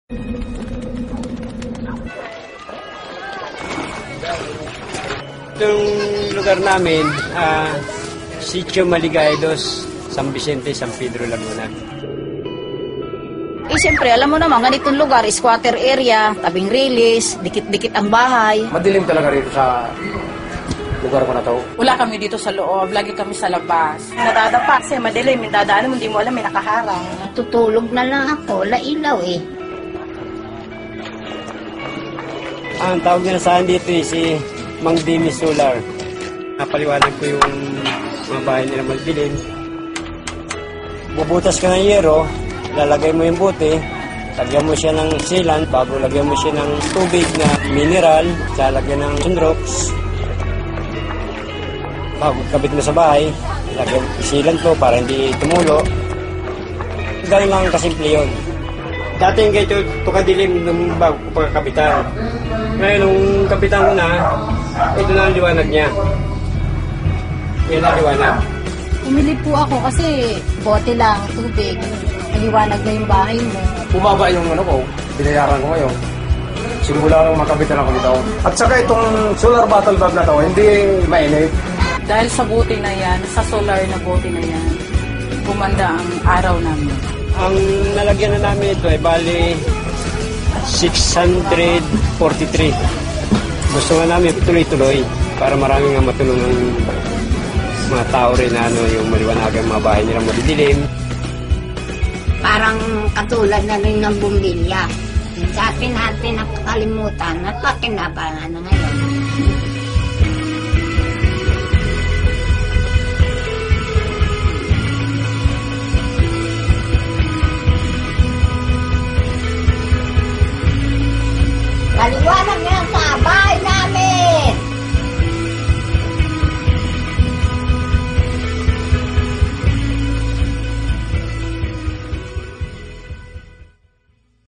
Itong lugar namin, Sitio Maligaya 2, San Vicente, San Pedro, Laguna. Siyempre, alam mo naman, ganitong lugar, squatter area, tabing release, dikit-dikit ang bahay. Madilim talaga rito sa lugar ko na to. Wala kami dito sa loob, lagi kami sa labas. Nadadapa kasi madilim, may dadaan mo, hindi mo alam, may nakaharang. Tutulog na lang ako, wala ilaw eh. Ang tawag nila sa akin dito si Mang Dimi Solar. Napaliwanag ko yung mga bahay nila magdilim. Bubutas ka ng yero, lalagay mo yung bote, lagyan mo siya ng sealant, bago lagyan mo siya ng tubig na mineral, lalagyan ng sunrocks. Bago kabit mo sa bahay, lagyan sealant mo para hindi tumulo. Ganun lang kasimple yun. Dati yung ganito, tukadilim nung bago ko pagkakapitan. Ngayon, nung kapitan ko na, ito na ang liwanag niya. Yan ang liwanag. Umili po ako kasi bote lang, tubig. Maliwanag na yung bahay mo. Bumaba yung ano ko, binayaran ko ngayon. Simula nung makabitan ako nito. At saka itong solar bottle bulb na to, hindi mainit. Dahil sa buti na yan, sa solar na buti na yan, gumanda ang araw namin. Ang nalagyan na namin ito ay bali 643. Gusto nga namin tuloy-tuloy para marami nga matulungan mga tao rin na yung maliwanagang mga bahay nilang madidilim. Parang katulad na rin ng bumbilya. Dati natin nakakalimutan at pakinabangan na ngayon. Maliwanag na ang taba!